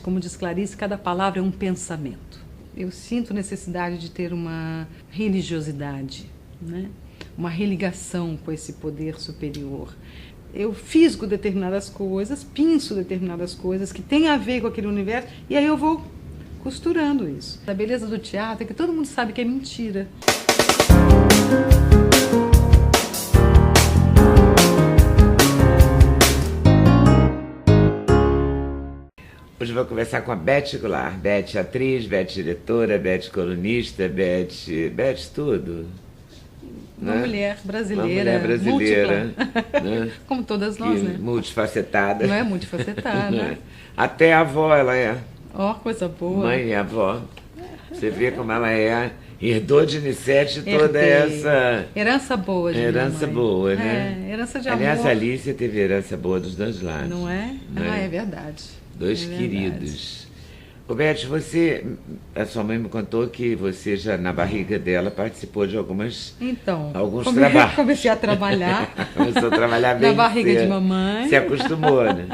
Como diz Clarice, cada palavra é um pensamento. Eu sinto necessidade de ter uma religiosidade, né? Uma religação com esse poder superior. Eu fisgo determinadas coisas, pinço determinadas coisas que têm a ver com aquele universo, e aí eu vou costurando isso. A beleza do teatro é que todo mundo sabe que é mentira. Hoje eu vou conversar com a Beth Goulart. Beth atriz, Beth diretora, Beth colunista, Beth tudo. Uma mulher brasileira, uma mulher brasileira, né? Como todas nós, né? Multifacetada. Não é multifacetada. Né? Até a avó ela é. Ó, coisa boa. Mãe e avó. Você vê como ela é. Herdou de Nicete toda essa... Herança boa de herança boa, né? Herança de amor. Aliás, a Alicia teve herança boa dos dois lados. Não é? Né? É verdade. Dois queridos. Roberto, a sua mãe me contou que você já na barriga dela participou de alguns trabalhos. Comecei a trabalhar. Começou a trabalhar bem na barriga de mamãe. Se acostumou, né?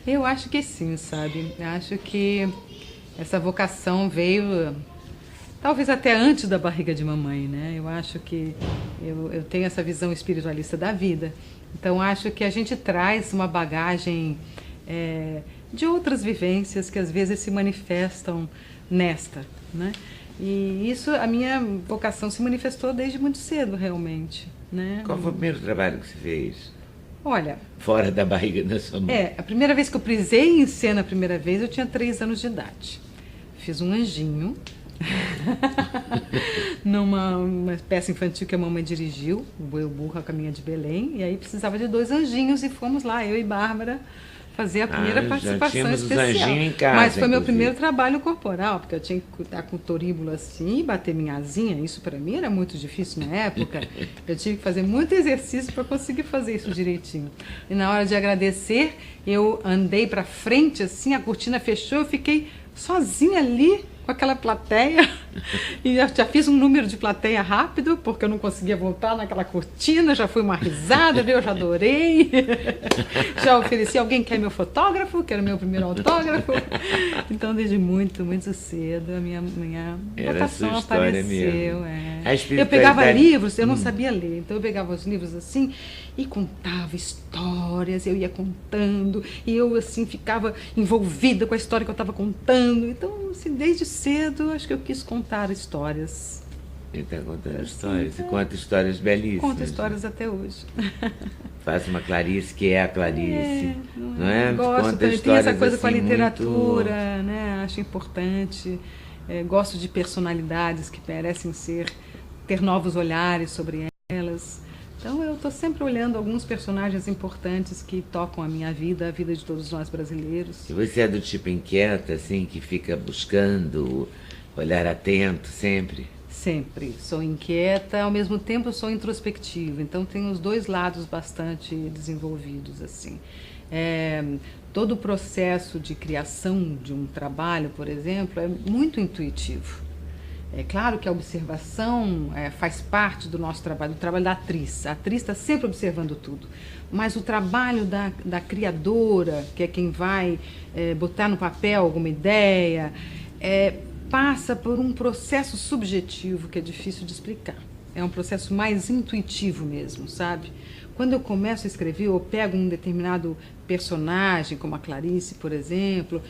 Eu acho que sim, sabe? Acho que essa vocação veio talvez até antes da barriga de mamãe, né? Eu acho que eu tenho essa visão espiritualista da vida. Então acho que a gente traz uma bagagem de outras vivências que às vezes se manifestam nesta, né? E isso, a minha vocação se manifestou desde muito cedo, realmente, né? Qual foi o primeiro trabalho que você fez? Olha... Fora da barriga da sua mãe. A primeira vez que eu pisei em cena, eu tinha 3 anos de idade. Fiz um anjinho, numa peça infantil que a mamãe dirigiu, o Boi e o Burro, a Caminha de Belém, e aí precisava de 2 anjinhos e fomos lá, eu e Bárbara, fazer a primeira participação especial. Em casa, mas foi meu primeiro trabalho corporal, porque eu tinha que estar com o toríbulo assim e bater minha asinha. Isso para mim era muito difícil na época. Eu tive que fazer muito exercício para conseguir fazer isso direitinho. E na hora de agradecer, eu andei para frente assim, a cortina fechou, eu fiquei sozinha ali com aquela plateia e eu já fiz um número de plateia rápido porque eu não conseguia voltar naquela cortina, já foi uma risada, eu já adorei, já ofereci, alguém quer meu fotógrafo, que era meu primeiro autógrafo. Então desde muito cedo a minha vocação apareceu. Eu pegava livros, eu não sabia ler, então eu pegava os livros assim e contava histórias, eu ia contando e eu assim ficava envolvida com a história que eu estava contando. Então assim, desde cedo acho que eu quis contar histórias. Ele está contando histórias, e conta histórias belíssimas. Conta histórias até hoje. Faz uma Clarice que é a Clarice, não é? Gosto, tem essa coisa assim, com a literatura, muito... né? Acho importante. Gosto de personalidades que merecem ter novos olhares sobre elas. Então eu estou sempre olhando alguns personagens importantes que tocam a minha vida, a vida de todos nós brasileiros. E você é do tipo inquieta, assim, que fica buscando, olhar atento sempre? Sempre. Sou inquieta, ao mesmo tempo sou introspectiva. Então tenho os dois lados bastante desenvolvidos, assim. Todo o processo de criação de um trabalho, por exemplo, é muito intuitivo. É claro que a observação faz parte do nosso trabalho, do trabalho da atriz. A atriz está sempre observando tudo. Mas o trabalho da criadora, que é quem vai botar no papel alguma ideia, passa por um processo subjetivo que é difícil de explicar. É um processo mais intuitivo mesmo, sabe? Quando eu começo a escrever, eu pego um determinado personagem, como a Clarice, por exemplo,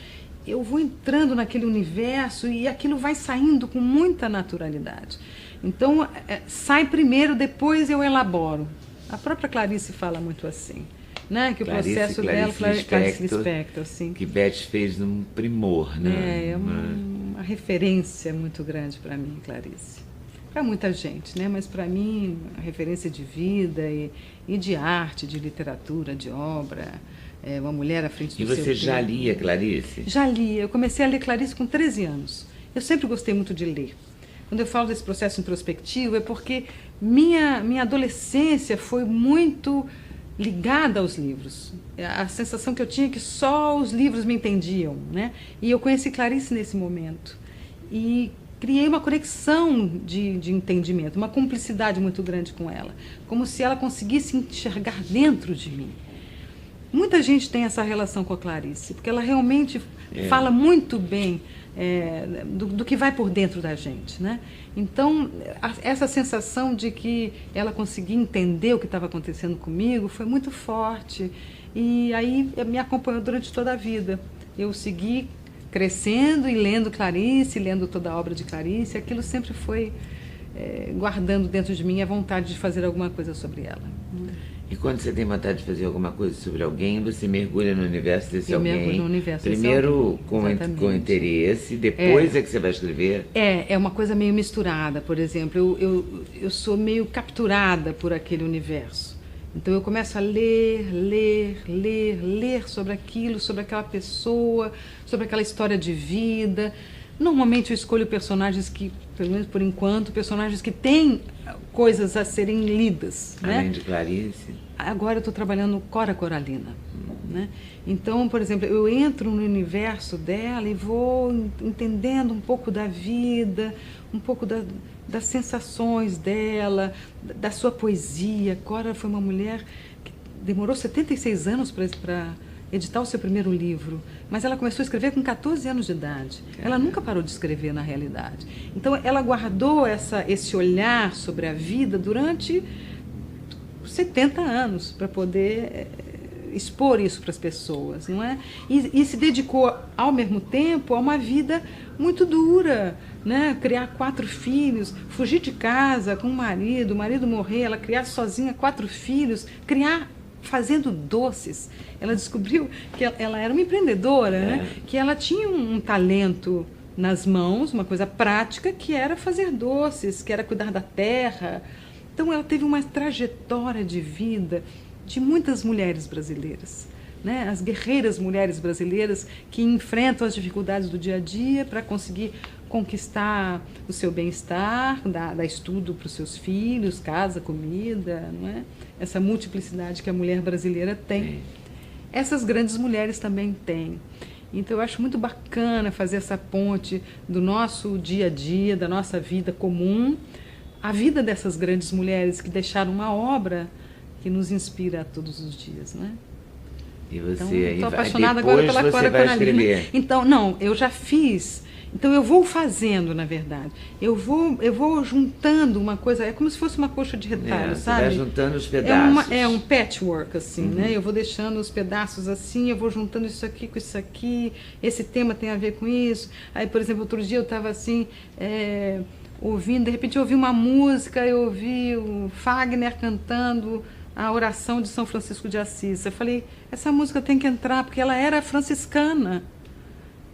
eu vou entrando naquele universo e aquilo vai saindo com muita naturalidade. Então, sai primeiro, depois eu elaboro. A própria Clarice fala muito assim, né? Que o processo dela, Clarice Lispector, assim. Que Beth fez num primor, né? É uma referência muito grande para mim, Clarice. Para muita gente, né? Mas para mim, a referência de vida e de arte, de literatura, de obra... uma mulher à frente do seu tempo. E você já lia Clarice? Já lia. Eu comecei a ler Clarice com 13 anos. Eu sempre gostei muito de ler. Quando eu falo desse processo introspectivo, é porque minha adolescência foi muito ligada aos livros. A sensação que eu tinha é que só os livros me entendiam, né? E eu conheci Clarice nesse momento. E criei uma conexão de entendimento, uma cumplicidade muito grande com ela. Como se ela conseguisse enxergar dentro de mim. Muita gente tem essa relação com a Clarice, porque ela realmente fala muito bem do que vai por dentro da gente, né? Então, essa sensação de que ela conseguia entender o que estava acontecendo comigo foi muito forte. E aí me acompanhou durante toda a vida. Eu segui crescendo e lendo Clarice, lendo toda a obra de Clarice. Aquilo sempre foi guardando dentro de mim a vontade de fazer alguma coisa sobre ela. E quando você tem vontade de fazer alguma coisa sobre alguém, você mergulha no universo desse alguém. Mergulho no universo primeiro desse com interesse, depois é que você vai escrever? É uma coisa meio misturada, por exemplo. Eu sou meio capturada por aquele universo. Então eu começo a ler sobre aquilo, sobre aquela pessoa, sobre aquela história de vida. Normalmente eu escolho personagens que, pelo menos por enquanto, personagens que têm coisas a serem lidas. Além né? de Clarice? Agora eu estou trabalhando Cora Coralina. Né? Então, por exemplo, eu entro no universo dela e vou entendendo um pouco da vida, um pouco das sensações dela, da sua poesia. Cora foi uma mulher que demorou 76 anos para editar o seu primeiro livro, mas ela começou a escrever com 14 anos de idade. Ela nunca parou de escrever, na realidade. Então, ela guardou esse olhar sobre a vida durante 70 anos para poder expor isso para as pessoas, não é? E se dedicou, ao mesmo tempo, a uma vida muito dura, né? Criar 4 filhos, fugir de casa com o marido morrer, ela criar sozinha 4 filhos, criar fazendo doces. Ela descobriu que ela era uma empreendedora, né? Que ela tinha um talento nas mãos, uma coisa prática, que era fazer doces, que era cuidar da terra. Então, ela teve uma trajetória de vida de muitas mulheres brasileiras, né? As guerreiras mulheres brasileiras que enfrentam as dificuldades do dia a dia para conseguir conquistar o seu bem-estar, dar estudo para os seus filhos, casa, comida, não é? Essa multiplicidade que a mulher brasileira tem. Essas grandes mulheres também têm. Então, eu acho muito bacana fazer essa ponte do nosso dia a dia, da nossa vida comum, a vida dessas grandes mulheres que deixaram uma obra que nos inspira todos os dias, né? E você então, aí estou apaixonada agora pela Cora Coralina. Então, não, eu já fiz. Então eu vou fazendo, na verdade. Eu vou juntando uma coisa, é como se fosse uma coxa de retalho, sabe? Você vai juntando os pedaços. É um patchwork, assim, né? Eu vou deixando os pedaços assim, eu vou juntando isso aqui com isso aqui, esse tema tem a ver com isso. Aí, por exemplo, outro dia eu estava assim, ouvindo, de repente eu ouvi uma música, eu ouvi o Fagner cantando a oração de São Francisco de Assis. Eu falei, essa música tem que entrar, porque ela era franciscana.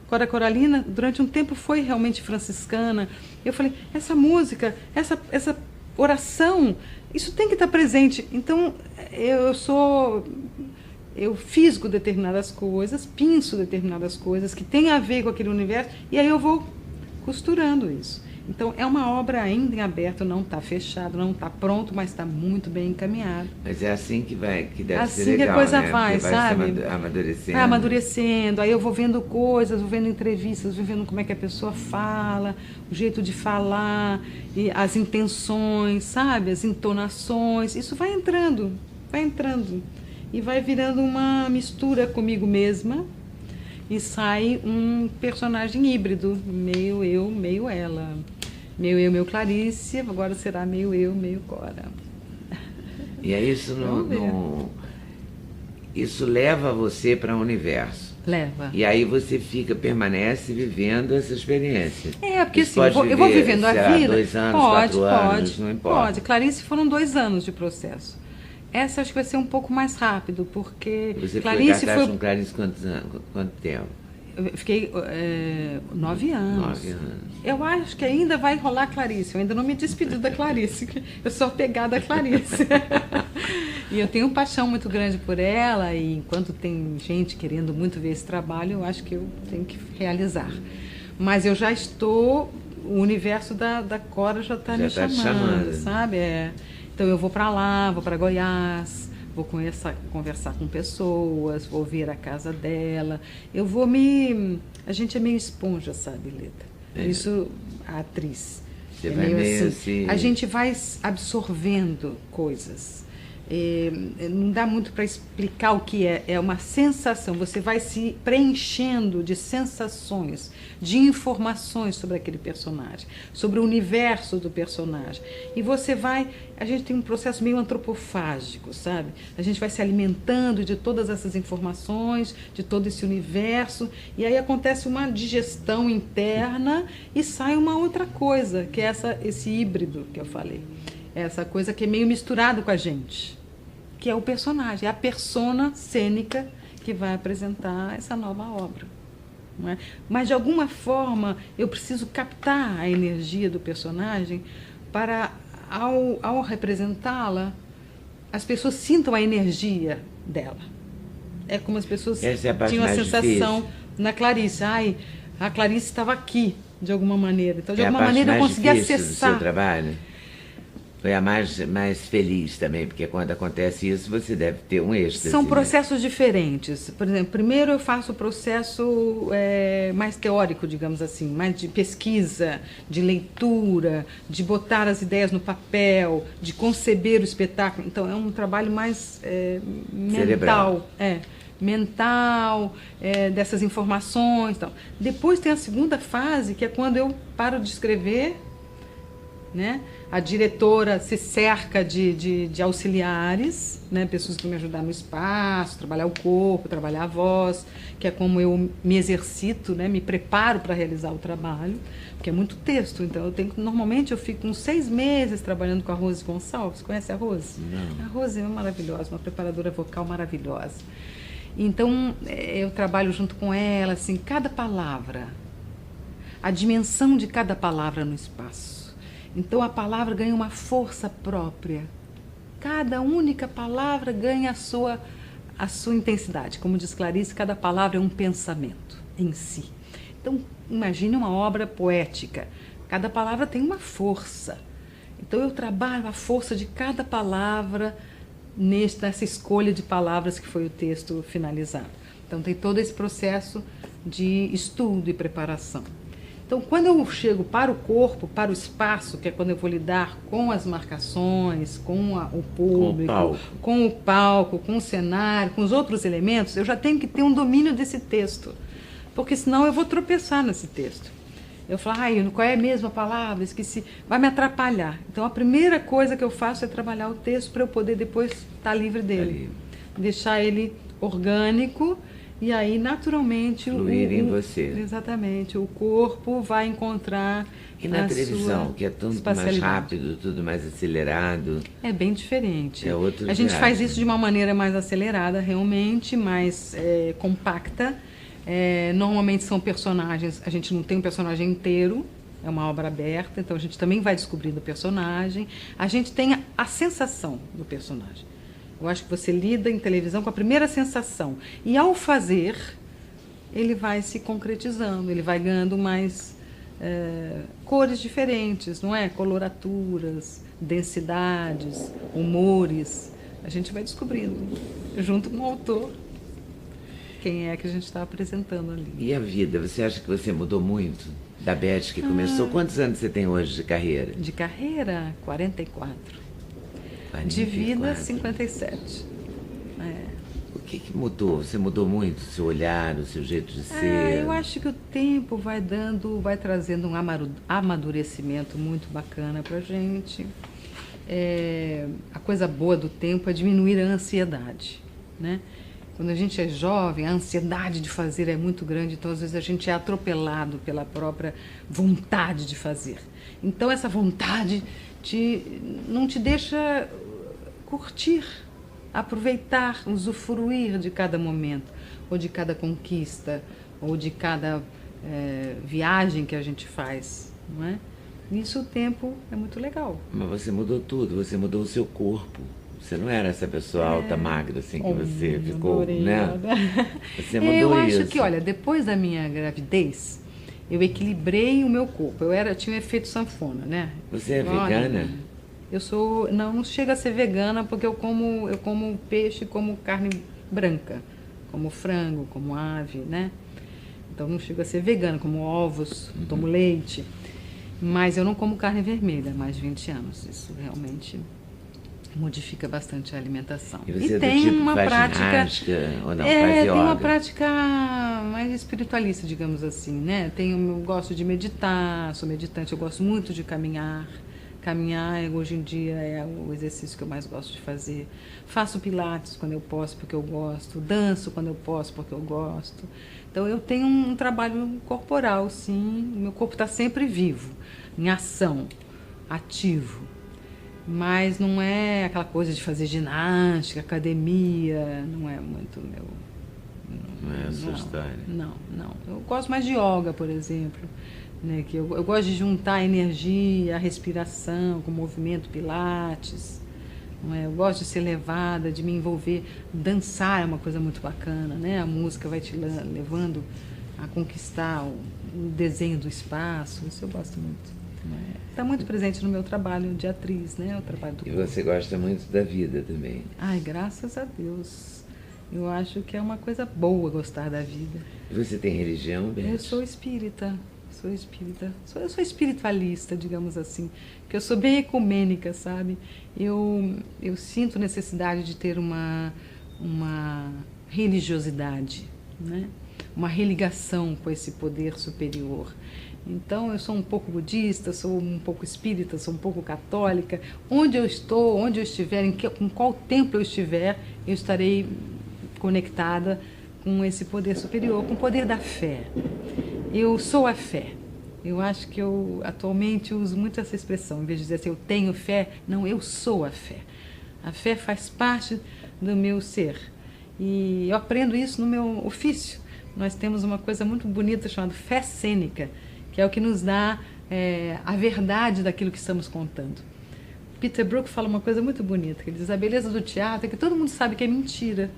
Cora Coralina, durante um tempo, foi realmente franciscana. Eu falei, essa música, essa oração, isso tem que estar presente. Então, eu fisgo determinadas coisas, pinço determinadas coisas que têm a ver com aquele universo, e aí eu vou costurando isso. Então, é uma obra ainda em aberto, não está fechado, não está pronto, mas está muito bem encaminhado. Mas é assim que deve assim ser legal, que a coisa né? vai, sabe? Vai amadurecendo. Vai amadurecendo, aí eu vou vendo coisas, vou vendo entrevistas, vou vendo como é que a pessoa fala, o jeito de falar, e as intenções, sabe? As entonações, isso vai entrando, e vai virando uma mistura comigo mesma, e sai um personagem híbrido, meio eu, meio ela. Meio eu, meio Clarice, agora será meio eu, meio Cora. E aí isso leva você para o universo. Leva. E aí você permanece vivendo essa experiência. Porque assim, eu vou vivendo a vida. 2 anos, 4 anos, não importa. Pode. Clarice foram 2 anos de processo. Essa acho que vai ser um pouco mais rápido, porque você Clarice foi com Clarice quanto tempo? Eu fiquei 9 anos. 9 anos. Eu acho que ainda vai rolar Clarice. Eu ainda não me despedi da Clarice. Eu sou apegada a Clarice. E eu tenho paixão muito grande por ela. E enquanto tem gente querendo muito ver esse trabalho, eu acho que eu tenho que realizar. Mas eu já estou... O universo da Cora já está me chamando, sabe? Então eu vou para lá, vou para Goiás, vou conversar com pessoas, vou ver a casa dela. A gente é meio esponja, sabe, Leda? Isso, a atriz. Você vai meio assim. A gente vai absorvendo coisas. não dá muito para explicar o que é uma sensação, você vai se preenchendo de sensações, de informações sobre aquele personagem, sobre o universo do personagem, e a gente tem um processo meio antropofágico, sabe? A gente vai se alimentando de todas essas informações, de todo esse universo, e aí acontece uma digestão interna e sai uma outra coisa, que é esse híbrido que eu falei. Essa coisa que é meio misturado com a gente, que é o personagem, é a persona cênica que vai apresentar essa nova obra. Não é? Mas, de alguma forma, eu preciso captar a energia do personagem para, ao representá-la, as pessoas sintam a energia dela. É como as pessoas tinham a sensação difícil. Na Clarice. A Clarice estava aqui, de alguma maneira. Então, de alguma maneira, eu consegui acessar. Do seu trabalho? Foi a mais feliz também, porque quando acontece isso, você deve ter um êxtase. São processos diferentes. Por exemplo, primeiro eu faço o processo mais teórico, digamos assim, mais de pesquisa, de leitura, de botar as ideias no papel, de conceber o espetáculo. Então, é um trabalho mais mental. Mental, dessas informações. Então. Depois tem a segunda fase, que é quando eu paro de escrever, né? A diretora se cerca de auxiliares, né? Pessoas que me ajudam no espaço, trabalhar o corpo, trabalhar a voz, que é como eu me exercito, né? Me preparo para realizar o trabalho, porque é muito texto. Então, normalmente eu fico uns 6 meses trabalhando com a Rose Gonçalves. Conhece a Rose? Não. A Rose é maravilhosa, uma preparadora vocal maravilhosa. Então, eu trabalho junto com ela, assim, cada palavra, a dimensão de cada palavra no espaço. Então, a palavra ganha uma força própria. Cada única palavra ganha a sua intensidade. Como diz Clarice, cada palavra é um pensamento em si. Então, imagine uma obra poética. Cada palavra tem uma força. Então, eu trabalho a força de cada palavra nessa escolha de palavras que foi o texto finalizado. Então, tem todo esse processo de estudo e preparação. Então, quando eu chego para o corpo, para o espaço, que é quando eu vou lidar com as marcações, com o público, com o palco, com o cenário, com os outros elementos, eu já tenho que ter um domínio desse texto, porque senão eu vou tropeçar nesse texto. Eu falo, qual é mesmo a palavra? Esqueci. Vai me atrapalhar. Então, a primeira coisa que eu faço é trabalhar o texto para eu poder depois estar livre dele. Deixar ele orgânico. E aí, naturalmente... Fluir em você. Exatamente. O corpo vai encontrar... E na televisão, que é tudo mais rápido, tudo mais acelerado... É bem diferente. É outro A gente faz isso de uma maneira mais acelerada, realmente, mais compacta. Normalmente são personagens... A gente não tem um personagem inteiro, é uma obra aberta, então a gente também vai descobrindo o personagem. A gente tem a sensação do personagem. Eu acho que você lida em televisão com a primeira sensação. E ao fazer, ele vai se concretizando, ele vai ganhando mais cores diferentes, não é? Coloraturas, densidades, humores. A gente vai descobrindo, junto com o autor, quem é que a gente está apresentando ali. E a vida? Você acha que você mudou muito da Beth que começou? Quantos anos você tem hoje de carreira? De carreira, 44. De vida, 57. O que mudou? Você mudou muito o seu olhar, o seu jeito de ser? Eu acho que o tempo vai trazendo um amadurecimento muito bacana pra gente. A coisa boa do tempo é diminuir a ansiedade, né? Quando a gente é jovem, a ansiedade de fazer é muito grande, então às vezes a gente é atropelado pela própria vontade de fazer. Então essa vontade não te deixa curtir, aproveitar, usufruir de cada momento, ou de cada conquista, ou de cada viagem que a gente faz, não é? Nisso o tempo é muito legal. Mas você mudou tudo, você mudou o seu corpo. Você não era essa pessoa alta, magra, assim, que você ficou, né? Você mudou isso. Eu acho que, olha, depois da minha gravidez, eu equilibrei o meu corpo. Tinha um efeito sanfona, né? Você é vegana? Eu sou... Não chega a ser vegana, porque eu como peixe, como carne branca. Como frango, como ave, né? Então não chego a ser vegana, como ovos, tomo leite. Mas eu não como carne vermelha há mais de 20 anos. Isso realmente... Modifica bastante a alimentação. E você tem uma prática ou não? Faz yoga? Tem uma prática mais espiritualista, digamos assim, né? Eu gosto de meditar, sou meditante, eu gosto muito de caminhar. Caminhar hoje em dia é o exercício que eu mais gosto de fazer. Faço pilates quando eu posso, porque eu gosto. Danço quando eu posso, porque eu gosto. Então eu tenho um trabalho corporal, sim. Meu corpo está sempre vivo, em ação, ativo. Mas não é aquela coisa de fazer ginástica, academia, não é muito meu. Não é a sua história? Não. Eu gosto mais de yoga, por exemplo. Né, que eu gosto de juntar a energia, a respiração, com o movimento pilates. Não é? Eu gosto de ser levada, de me envolver. Dançar é uma coisa muito bacana, né? A música vai te levando a conquistar o desenho do espaço. Isso eu gosto muito. Está muito presente no meu trabalho de atriz, né? O trabalho do corpo. E você gosta muito da vida também? Ai, graças a Deus. Eu acho que é uma coisa boa gostar da vida. E você tem religião, Beth? Eu sou espírita. Eu sou espiritualista, digamos assim, porque eu sou bem ecumênica, sabe? Eu sinto necessidade de ter uma religiosidade, né? Uma religação com esse poder superior. Então, eu sou um pouco budista, sou um pouco espírita, sou um pouco católica. Onde eu estou, onde eu estiver, com qual templo eu estiver, eu estarei conectada com esse poder superior, com o poder da fé. Eu sou a fé. Eu acho que eu atualmente uso muito essa expressão, em vez de dizer assim, eu tenho fé, não, eu sou a fé. A fé faz parte do meu ser. E eu aprendo isso no meu ofício. Nós temos uma coisa muito bonita chamada fé cênica, que é o que nos dá a verdade daquilo que estamos contando. Peter Brook fala uma coisa muito bonita, que ele diz, a beleza do teatro é que todo mundo sabe que é mentira,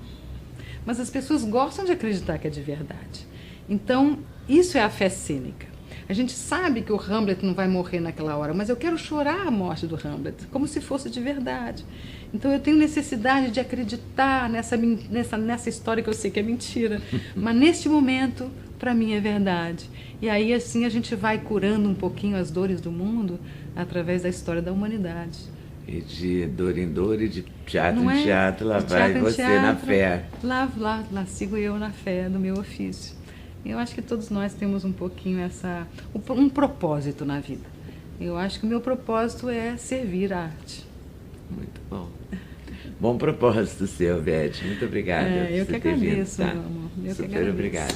mas as pessoas gostam de acreditar que é de verdade. Então, isso é a fé cênica. A gente sabe que o Hamlet não vai morrer naquela hora, mas eu quero chorar a morte do Hamlet, como se fosse de verdade. Então eu tenho necessidade de acreditar nessa história que eu sei que é mentira, mas neste momento, para mim, é verdade. E aí, assim, a gente vai curando um pouquinho as dores do mundo através da história da humanidade. E de dor em dor e de teatro em teatro, lá vai você na fé. Lá sigo eu na fé do meu ofício. Eu acho que todos nós temos um pouquinho um propósito na vida. Eu acho que o meu propósito é servir a arte. Muito bom. Bom propósito seu, Beth. Muito obrigada. Eu que agradeço, meu amor. Super obrigada.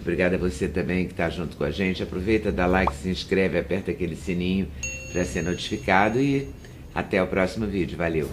Obrigada a você também que está junto com a gente. Aproveita, dá like, se inscreve, aperta aquele sininho para ser notificado e até o próximo vídeo. Valeu!